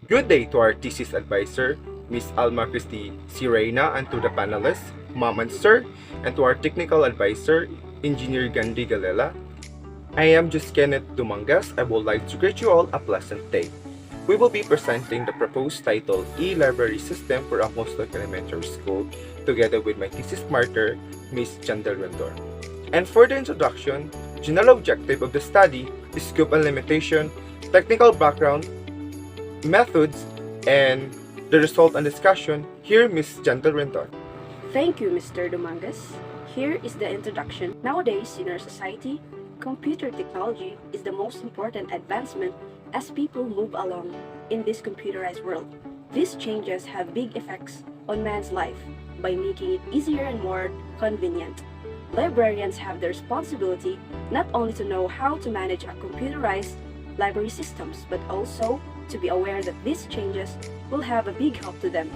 Good day to our thesis advisor, Ms. Alma Christie Sirena, and to the panelists, Ma'am and Sir, and to our technical advisor, Engineer Gandhi Galela. I am just Kenneth Dumangas. I would like to greet you all a pleasant day. We will be presenting the proposed title E-Library System for Amoslog Elementary School together with my thesis marker, Ms. Chandel Rendor. And for the introduction, general objective of the study, scope and limitation, technical background, methods, and the result and discussion, here Ms. Chandel Rendor. Thank you, Mr. Dominguez. Here is the introduction. Nowadays, in our society, computer technology is the most important advancement as people move along in this computerized world. These changes have big effects on man's life by making it easier and more convenient. Librarians have the responsibility not only to know how to manage a computerized library systems, but also to be aware that these changes will have a big help to them.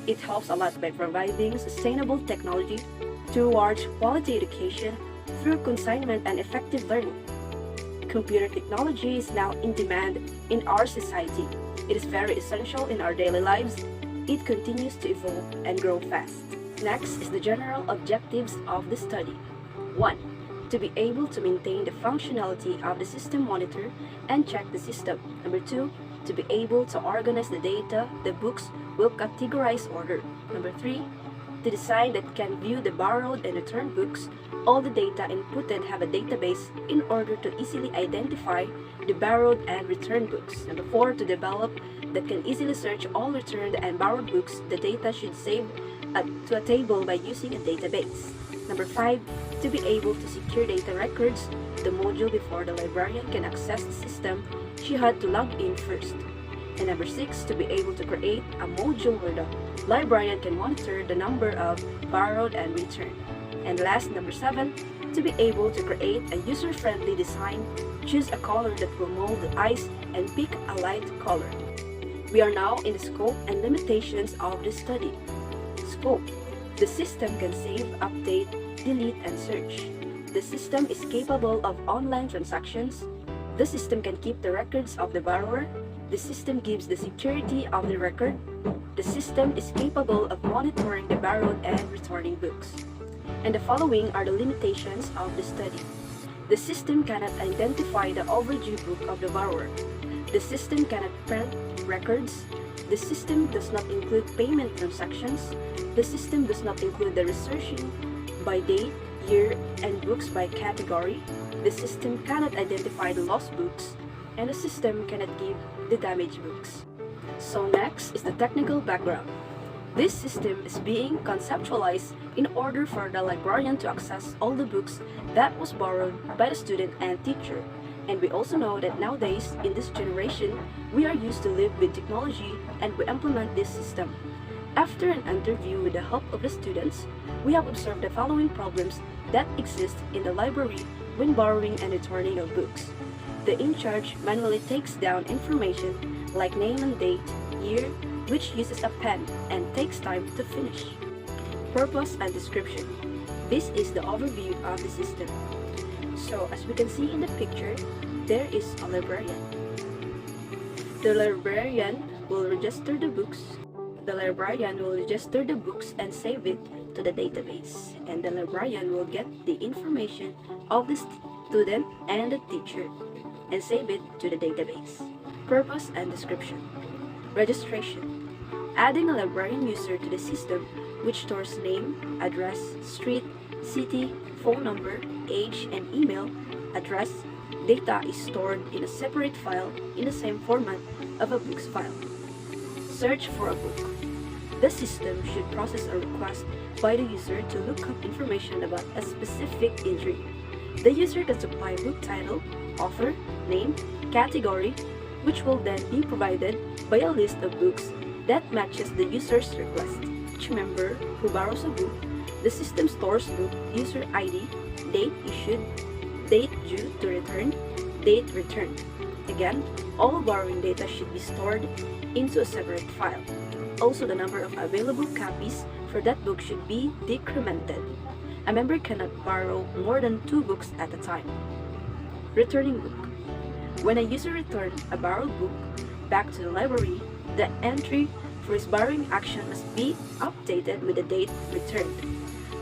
It helps a lot by providing sustainable technology towards quality education through consignment and effective learning. Computer technology is now in demand in our society. It is very essential in our daily lives. It continues to evolve and grow fast. Next is the general objectives of the study. 1. To be able to maintain the functionality of the system monitor and check the system. Number 2. To be able to organize the data the books will categorize order. Number 3. To design that can view the borrowed and returned books. All the data inputted have a database in order to easily identify the borrowed and returned books. Number 4. To develop that can easily search all returned and borrowed books. The data should save to a table by using a database. Number 5. To be able to secure data records. The module before the librarian can access the system, she had to log in first. And number 6, to be able to create a module where the librarian can monitor the number of borrowed and returned. And last, number 7, to be able to create a user-friendly design, choose a color that will mold the eyes and pick a light color. We are now in the scope and limitations of the study. Scope. The system can save, update, delete, and search. The system is capable of online transactions. The system can keep the records of the borrower. The system gives the security of the record. The system is capable of monitoring the borrowed and returning books. And the following are the limitations of the study. The system cannot identify the overdue book of the borrower. The system cannot print records. The system does not include payment transactions. The system does not include the researching by date, year, and books by category. The system cannot identify the lost books, and the system cannot give the damaged books. So next is the technical background. This system is being conceptualized in order for the librarian to access all the books that was borrowed by the student and teacher. And we also know that nowadays, in this generation, we are used to live with technology and we implement this system. After an interview with the help of the students, we have observed the following problems that exist in the library when borrowing and returning of books. The in-charge manually takes down information like name and date, year, which uses a pen and takes time to finish. Purpose and description. This is the overview of the system. So as we can see in the picture, there is a librarian. The librarian will register the books. The librarian will register the books and save it to the database. And the librarian will get the information of the student and the teacher and save it to the database. Purpose and description. Registration. Adding a librarian user to the system which stores name, address, street, city, phone number, age, and email address. Data is stored in a separate file in the same format of a book's file. Search for a book. The system should process a request by the user to look up information about a specific entry. The user can supply book title, author, name, category, which will then be provided by a list of books that matches the user's request. Each member who borrows a book, the system stores book user ID, date issued, date due to return, date returned. Again, all borrowing data should be stored into a separate file. Also, the number of available copies for that book should be decremented. A member cannot borrow more than 2 books at a time. Returning book. When a user returns a borrowed book, back to the library, the entry for his borrowing action must be updated with the date returned.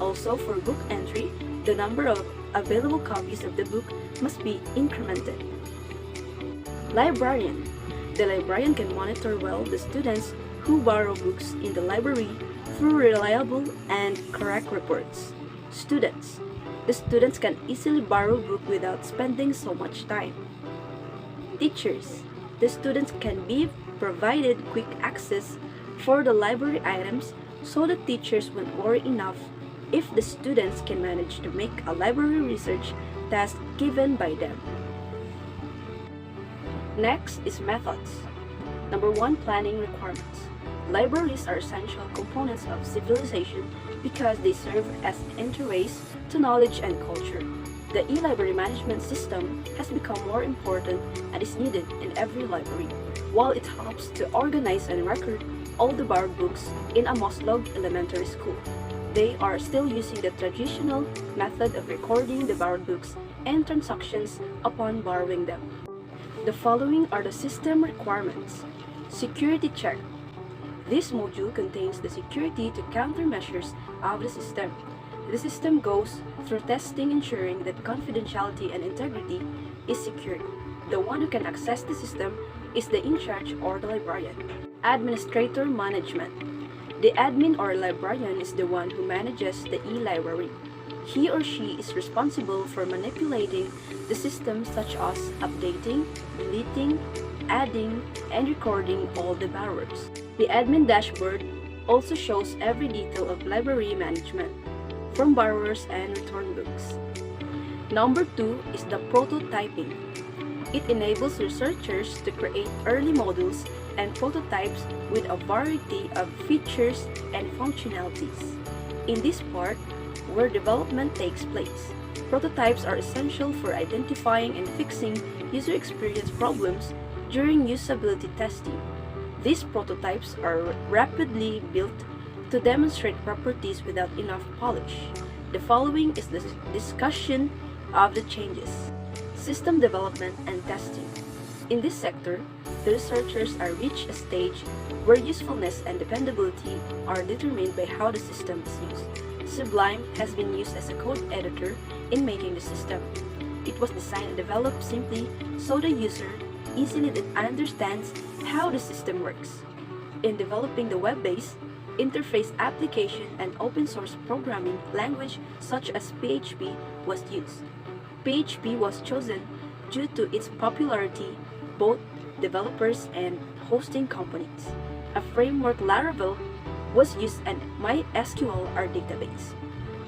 Also, for book entry, the number of available copies of the book must be incremented. Librarian. The librarian can monitor well the students who borrow books in the library through reliable and correct reports. Students. The students can easily borrow book without spending so much time. Teachers. The students can be provided quick access for the library items so the teachers won't worry enough if the students can manage to make a library research task given by them. Next is methods. Number 1, planning requirements. Libraries are essential components of civilization because they serve as entryways to knowledge and culture. The e-library management system has become more important and is needed in every library, while it helps to organize and record all the borrowed books in Amoslog Elementary School. They are still using the traditional method of recording the borrowed books and transactions upon borrowing them. The following are the system requirements. Security check. This module contains the security to countermeasures of the system. The system goes through testing ensuring that confidentiality and integrity is secured. The one who can access the system is the in-charge or the librarian. Administrator management. The admin or librarian is the one who manages the e-library. He or she is responsible for manipulating the system such as updating, deleting, adding, and recording all the borrowers. The admin dashboard also shows every detail of library management, from borrowers and return books. Number 2 is the prototyping. It enables researchers to create early models and prototypes with a variety of features and functionalities. In this part, where development takes place, prototypes are essential for identifying and fixing user experience problems during usability testing. These prototypes are rapidly built to demonstrate properties without enough polish. The following is the discussion of the changes. System development and testing. In this sector, the researchers are reached a stage where usefulness and dependability are determined by how the system is used. Sublime has been used as a code editor in making the system. It was designed and developed simply so the user easily understands how the system works. In developing the web-based interface application and open-source programming language such as PHP was used. PHP was chosen due to its popularity both developers and hosting companies. A framework Laravel was used and MySQL our database.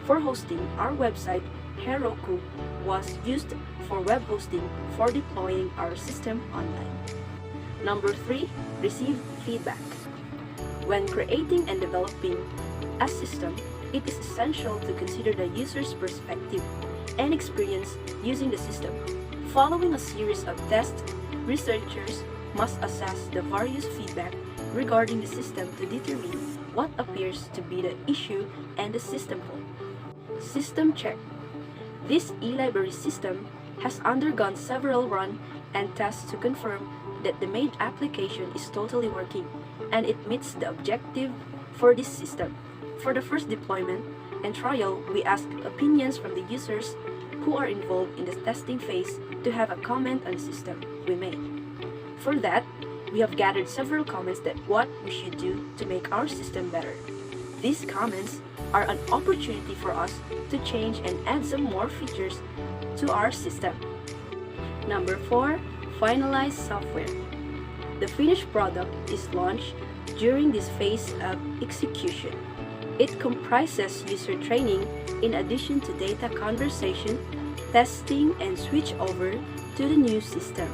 For hosting, our website Heroku was used for web hosting for deploying our system online. Number 3, receive feedback. When creating and developing a system, it is essential to consider the user's perspective and experience using the system. Following a series of tests, researchers must assess the various feedback regarding the system to determine what appears to be the issue and the system fault. System check. This e-library system has undergone several runs and tests to confirm that the made application is totally working and it meets the objective for this system. For the first deployment and trial, we ask opinions from the users who are involved in the testing phase to have a comment on the system we made. For that, we have gathered several comments that what we should do to make our system better. These comments are an opportunity for us to change and add some more features to our system. Number 4, finalize software. The finished product is launched during this phase of execution. It comprises user training in addition to data conversation, testing, and switch over to the new system.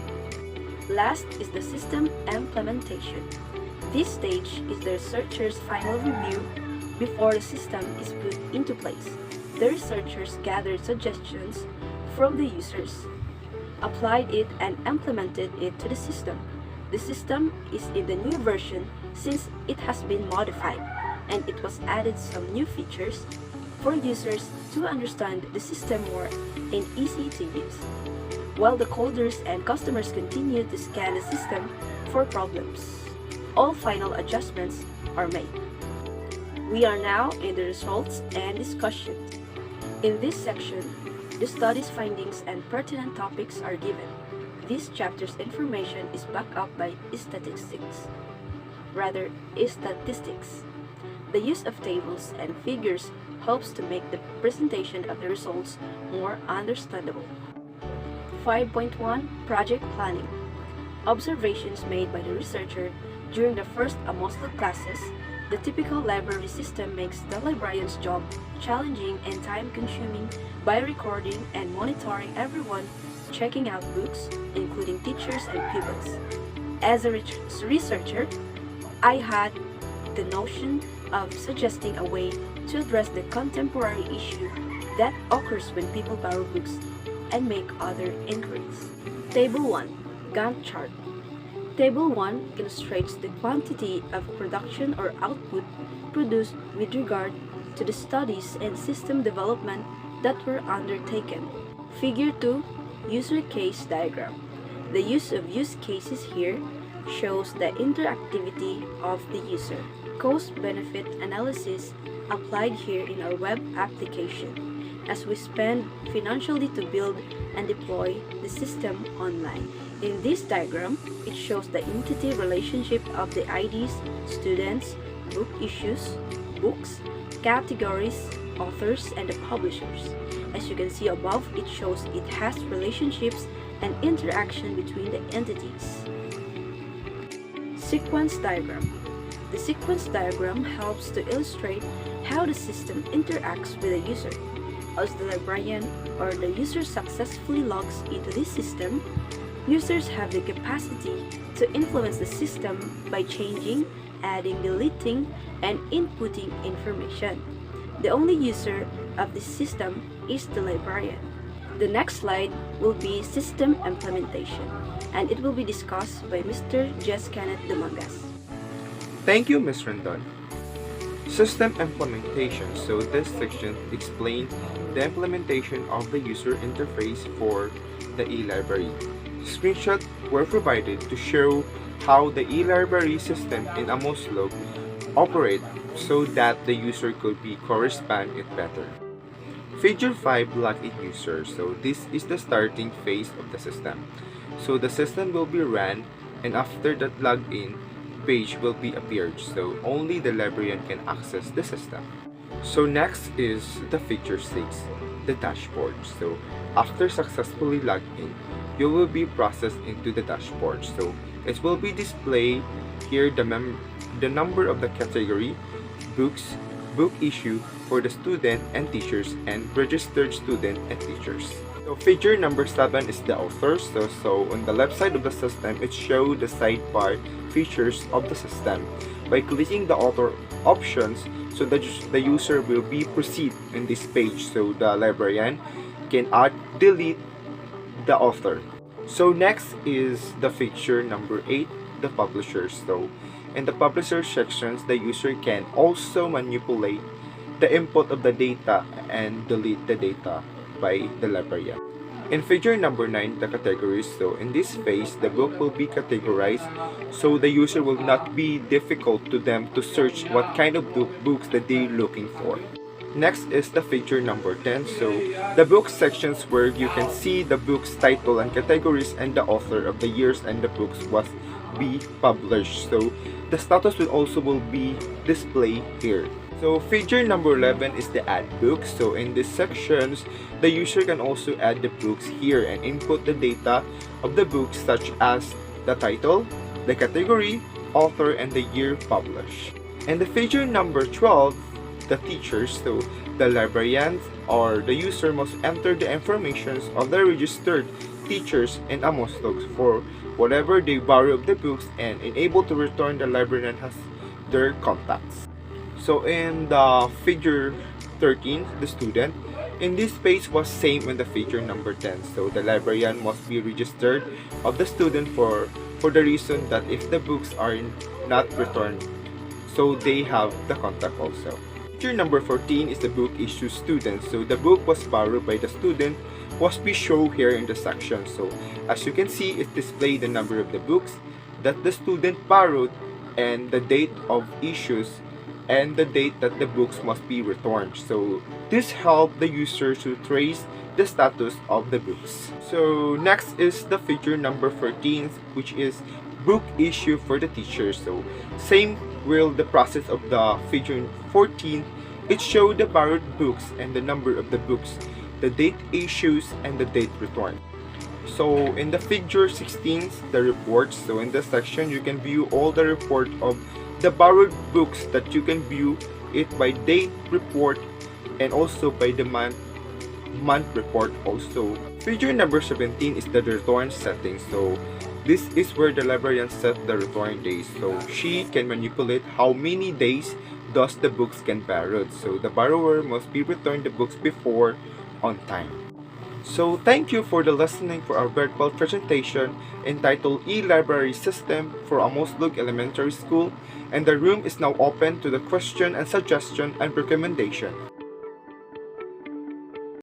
Last is the system implementation. This stage is the researcher's final review before the system is put into place. The researchers gathered suggestions from the users, applied it, and implemented it to the system. The system is in the new version since it has been modified, and it was added some new features for users to understand the system more and easy to use. While the coders and customers continue to scan the system, for problems. All final adjustments are made. We are now in the results and discussion. In this section, the study's findings and pertinent topics are given. This chapter's information is backed up by statistics. The use of tables and figures helps to make the presentation of the results more understandable. 5.1 Project Planning. Observations made by the researcher during the first Amoslog classes. The typical library system makes the librarian's job challenging and time-consuming by recording and monitoring everyone checking out books, including teachers and pupils. As a researcher, I had the notion of suggesting a way to address the contemporary issue that occurs when people borrow books and make other inquiries. Table 1. Gantt chart. Table 1 illustrates the quantity of production or output produced with regard to the studies and system development that were undertaken. Figure 2. User case diagram. The use of use cases here shows the interactivity of the user. Cost-benefit analysis applied here in our web application as we spend financially to build and deploy the system online. In this diagram, it shows the entity relationship of the IDs, students, book issues, books, categories, authors, and the publishers. As you can see above, it shows it has relationships and interaction between the entities. Sequence diagram. The sequence diagram helps to illustrate how the system interacts with the user. As the librarian or the user successfully logs into this system, users have the capacity to influence the system by changing, adding, deleting, and inputting information. The only user of this system is the librarian. The next slide will be system implementation, and it will be discussed by Mr. Kenneth Dumangas. Thank you, Ms. Rendon. System implementation. So this section explains the implementation of the user interface for the e-library. Screenshots were provided to show how the e-library system in Amoslog operate so that the user could be correspond it better. Figure 5 login user. So this is the starting phase of the system. So the system will be ran, and after that login page will be appeared. So only the librarian can access the system. So next is the figure 6, the dashboard. So after successfully logged in, you will be processed into the dashboard. So it will be displayed here the number of the category, books, book issue for the student and teachers, and registered student and teachers. So figure number 7 is the authors. So on the left side of the system, it shows the sidebar features of the system. By clicking the author options, so that the user will be proceed in this page. So the librarian can add, delete the author. So next is the feature number 8, the publishers. So in the publisher sections, the user can also manipulate the input of the data and delete the data by the librarian. In figure number 9, the categories. So in this phase, the book will be categorized so the user will not be difficult to them to search what kind of books that they're looking for. Next is the feature number 10. So the book sections where you can see the book's title and categories and the author of the years and the books was be published. So the status will be displayed here. So figure number 11 is the add books. So in these sections, the user can also add the books here and input the data of the books such as the title, the category, author, and the year published. And the figure number 12, the teachers. So the librarian or the user must enter the information of the registered teachers in Amoslog for whatever they borrow of the books and enable to return the librarian has their contacts. So in the figure 13, the student, in this page was same in the figure number 10. So the librarian must be registered of the student for the reason that if the books are not returned, so they have the contact also. Figure number 14 is the book issue student. So the book was borrowed by the student was be shown here in the section. So as you can see, it displays the number of the books, that the student borrowed and the date of issues and the date that the books must be returned. So this helps the user to trace the status of the books. So next is the feature number 14, which is book issue for the teacher. So same will the process of the feature 14. It shows the borrowed books and the number of the books, the date issues, and the date returned. So in the figure 16, the reports. So in this section, you can view all the report of the borrowed books that you can view it by date report and also by the month report also. Figure number 17 is the return setting. So this is where the librarian set the return days. So she can manipulate how many days does the books can borrowed. So the borrower must be returned the books before on time. So thank you for the listening for our virtual presentation entitled E-Library System for Amoslog Elementary School, and the room is now open to the question and suggestion and recommendation.